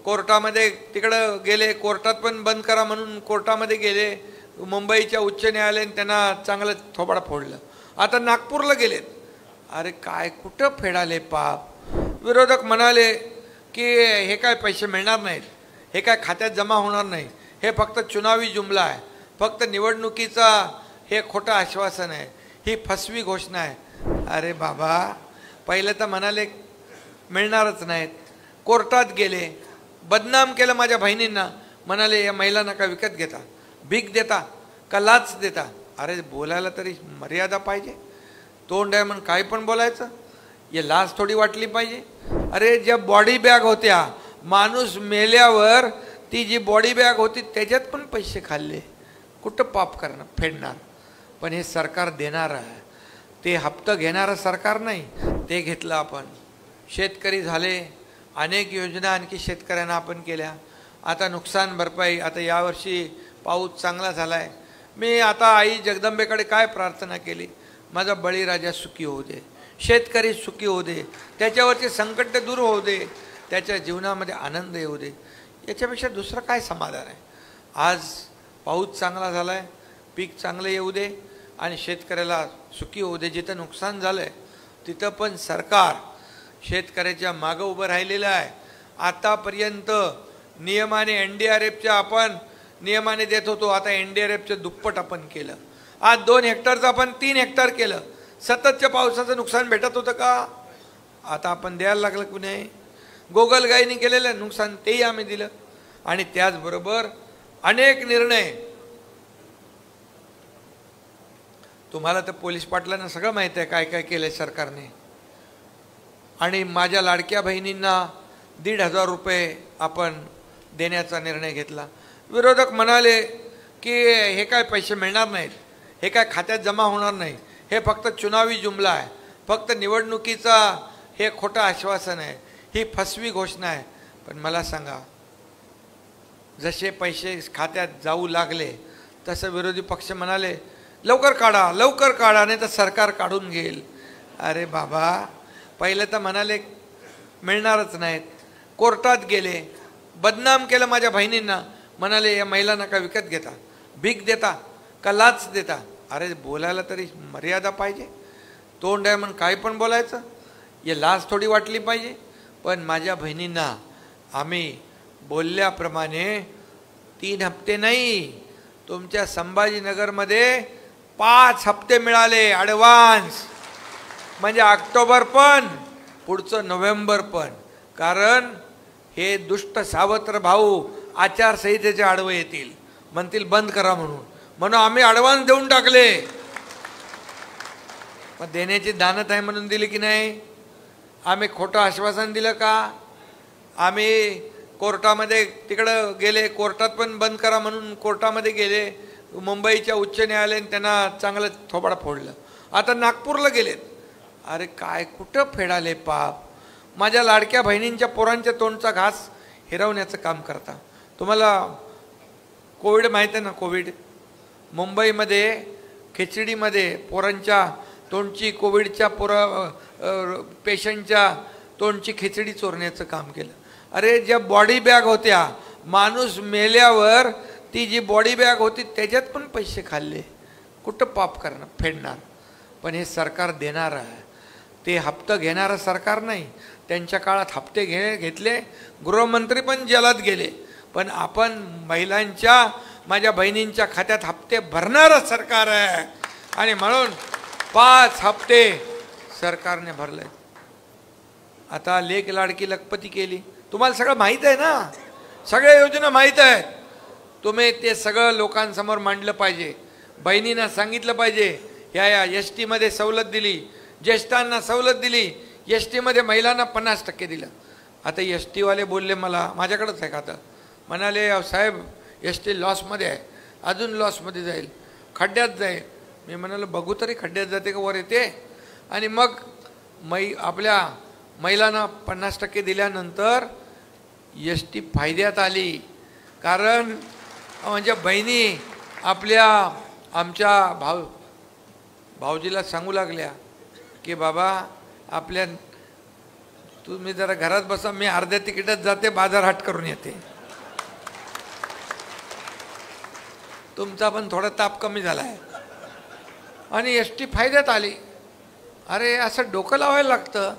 कोर्टामध्ये तिकडं गेले, कोर्टात पण बंद करा म्हणून कोर्टामध्ये गेले, मुंबईच्या उच्च न्यायालयाने त्यांना चांगलं थोबाड फोडलं. आता नागपूरला गेलेत. अरे काय कुठं फेडाले पाप. विरोधक म्हणाले की हे काय पैसे मिळणार नाहीत, हे काय खात्यात जमा होणार नाही, हे फक्त चुनावी जुमला आहे, फक्त निवडणुकीचा हे खोटं आश्वासन आहे, ही फसवी घोषणा आहे. अरे बाबा, पहिलं तर म्हणाले मिळणारच नाहीत, कोर्टात गेले, बदनाम केलं माझ्या बहिणींना, म्हणाले या महिलांना का विकत घेता, भीक देता का लाच देता. अरे बोलायला तरी मर्यादा पाहिजे. तोंड आहे म्हणून काही पण बोलायचं, हे लाच थोडी वाटली पाहिजे. अरे ज्या बॉडी बॅग होत्या, माणूस मेल्यावर ती जी बॉडी बॅग होती त्याच्यात पण पैसे खाल्ले, कुठं पाप करणार फेडणार. पण हे सरकार देणार आहे, ते हप्ता घेणारं सरकार नाही, ते घेतलं आपण. शेतकरी झाले, अनेक योजना आणखी शेतकऱ्यांना आपण केल्या. आता नुकसान भरपाई, आता यावर्षी पाऊस चांगला झाला आहे. मी आता आई जगदंबेकडे काय प्रार्थना केली, माझा बळीराजा सुखी होऊ दे, शेतकरी सुखी होऊ दे, त्याच्यावरचे संकट दूर होऊ दे, त्याच्या जीवनामध्ये आनंद येऊ दे. याच्यापेक्षा दुसरं काय समाधान आहे. आज पाऊस चांगला झाला आहे, पीक चांगलं येऊ दे आणि शेतकऱ्याला सुखी होऊ दे. जिथं नुकसान झालं आहे तिथं पण सरकार शेतकऱ्याच्या मागं उभं राहिलेलं आहे. आतापर्यंत नियमाने NDRFच्या आपण नियमाने देत होतो, आता NDRFचं दुप्पट आपण केलं. आज 2 हेक्टरचं आपण 3 हेक्टर केलं. सततच्या पावसाचं नुकसान भेटत होतं का, आता आपण द्यायला लागलं की नाही. गोगलगाईने केलेलं नुकसान तेही आम्ही दिलं. आणि त्याचबरोबर अनेक निर्णय, तुम्हाला तर पोलीस पाटलांना सगळं माहीत आहे काय काय केलं सरकारने. आणि माझ्या लाडक्या बहिणींना 1,500 रुपये आपण देण्याचा निर्णय घेतला. विरोधक म्हणाले की हे काय पैसे मिळणार नाहीत, हे काय खात्यात जमा होणार नाही, हे फक्त चुनावी जुमला आहे, फक्त निवडणुकीचा हे खोटं आश्वासन आहे, ही फसवी घोषणा आहे. पण मला सांगा, जसे पैसे खात्यात जाऊ लागले तसं विरोधी पक्ष म्हणाले लवकर काढा, लवकर काढा, नाही तर सरकार काढून घेईल. अरे बाबा, पहिलं तर म्हणाले मिळणारच नाहीत, कोर्टात गेले, बदनाम केलं माझ्या बहिणींना, म्हणाले या महिलांना का विकत घेता, भीक देता का लाच देता. अरे बोलायला तरी मर्यादा पाहिजे. तोंड आहे म्हणून काही पण बोलायचं, हे लाच थोडी वाटली पाहिजे. पण माझ्या बहिणींना आम्ही बोलल्याप्रमाणे 3 हप्ते नाही, तुमच्या संभाजीनगरमध्ये 5 हप्ते मिळाले ॲडव्हान्स. म्हणजे ऑक्टोबर पण, पुढचं नोव्हेंबर पण. कारण हे दुष्ट सावत्र भाऊ आचारसंहितेचे आडवे येतील, म्हणतील बंद करा म्हणून आम्ही ॲडव्हान्स देऊन टाकले. मग देण्याची दानत आहे म्हणून दिली की नाही. आम्ही खोटं आश्वासन दिलं का. आम्ही कोर्टामध्ये तिकडं गेले, कोर्टात पण बंद करा म्हणून कोर्टामध्ये गेले, मुंबईच्या उच्च न्यायालयाने त्यांना चांगलं थोबाड फोडलं. आता नागपूरला गेलेत. अरे काय कुठं फेडाले पाप. माझ्या लाडक्या बहिणींच्या पोरांच्या तोंडचा घास हिरवण्याचं काम करता. तुम्हाला कोविड माहीत आहे ना. कोविड मुंबईमध्ये खिचडीमध्ये पोरांच्या तोंडची, कोविडच्या पेशंटच्या तोंडची खिचडी चोरण्याचं काम केलं. अरे ज्या बॉडी बॅग होत्या, माणूस मेल्यावर ती जी बॉडी बॅग होती त्याच्यात पण पैसे खाल्ले, कुठं पाप करणार फेडणार. पण हे सरकार देणार आहे, ते हप्ता घेणारं सरकार नाही. त्यांच्या काळात हप्ते घेतले, गृहमंत्री पण जेलात गेले. पण आपण महिलांच्या, माझ्या बहिणींच्या खात्यात हप्ते भरणारं सरकार आहे. आणि म्हणून 5 हप्ते सरकारने भरले. आता लेक लाडकी लखपती केली, तुम्हाला सगळं माहीत आहे ना, सगळ्या योजना माहीत आहेत. तुम्ही ते सगळं लोकांसमोर मांडलं पाहिजे. बहिणींना सांगितलं पाहिजे, या ST मध्ये सवलत दिली, ज्येष्ठांना सवलत दिली, ST मध्ये महिलांना 50% दिलं. आता ST वाले बोलले मला, माझ्याकडेच आहे खाता, म्हणाले साहेब ST लॉसमध्ये आहे, अजून लॉसमध्ये जाईल, खड्ड्यात जाईल. मी म्हणालो बघू तरी खड्ड्यात जाते का वर येते. आणि मग आपल्या महिलांना 50% दिल्यानंतर ST फायद्यात आली. कारण म्हणजे बहिणी आमच्या भाऊजीला सांगू लागल्या की बाबा आपल्या तुम्ही जरा घरात बसा, मी अर्ध्या तिकीटात जाते, बाजार हाट करून येते. तुमचा पण थोडा ताप कमी झाला आहे. आणि एसटी फायद्यात आली. अरे असं डोकं लावायला लागतं.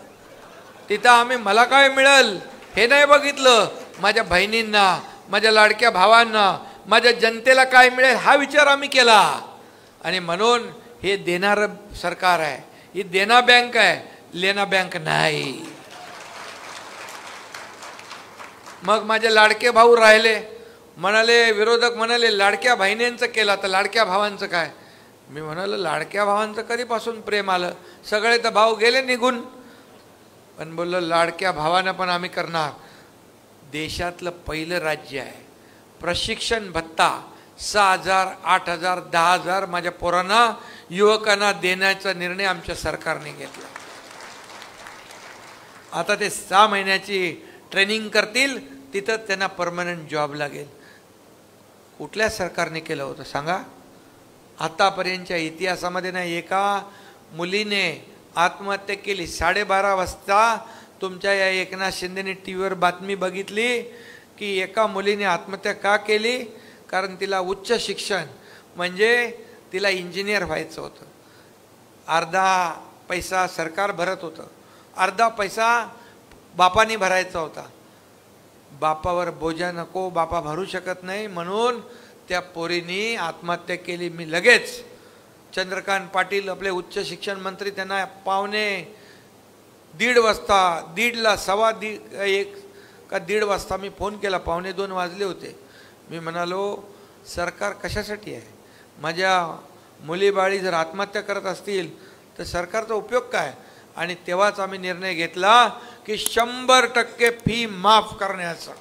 तिथं आम्ही मला काय मिळेल हे नाही बघितलं, माझ्या बहिणींना, माझ्या लाडक्या भावांना, माझ्या जनतेला काय मिळेल हा विचार आम्ही केला. आणि म्हणून हे देणारं सरकार आहे, ही देना बँक आहे, लेना बँक नाही. मग माझे लाडके भाऊ राहिले, म्हणाले, विरोधक म्हणाले लाडक्या बहिणींचं केलं, तर लाडक्या भावांचं काय? मी म्हणालो लाडक्या भावांचं कधीपासून प्रेम आलं, सगळे तर भाऊ गेले निघून. पण बोललो लाडक्या भावानं पण आम्ही करणार. देशातलं पहिलं राज्य आहे, प्रशिक्षण भत्ता 6,000, 8,000, 10,000 माझ्या पोरांना, युवकांना देण्याचा निर्णय आमच्या सरकारने घेतला. आता ते 6 महिन्याची ट्रेनिंग करतील, तिथं त्यांना परमनंट जॉब लागेल. कुठल्या सरकारने केलं होतं सांगा? आतापर्यंतच्या इतिहासामध्ये ना एका मुलीने आत्महत्या केली. 12:30 वाजता तुमच्या या एकनाथ शिंदेने टीव्हीवर बातमी बघितली की एका मुलीने आत्महत्या का केली? कारण तिला उच्च शिक्षण म्हणजे तिला इंजिनियर व्हायचं होतं. अर्धा पैसा सरकार भरत होतं, अर्धा पैसा बापाने भरायचा होता. बापावर बोजा नको, बापा भरू शकत नाही, म्हणून त्या पोरीने आत्महत्या केली. मी लगेच चंद्रकांत पाटील आपले उच्च शिक्षण मंत्री, त्यांना 1:15 वाजता, 1:15 वाजता मी फोन केला. 1:15 वाजले होते. मी म्हणालो सरकार कशासाठी आहे? माझ्या मुलीबाळी जर आत्महत्या करत असतील तर सरकारचा उपयोग काय? आणि तेव्हाच आम्ही निर्णय घेतला की 100% फी माफ करण्याचा.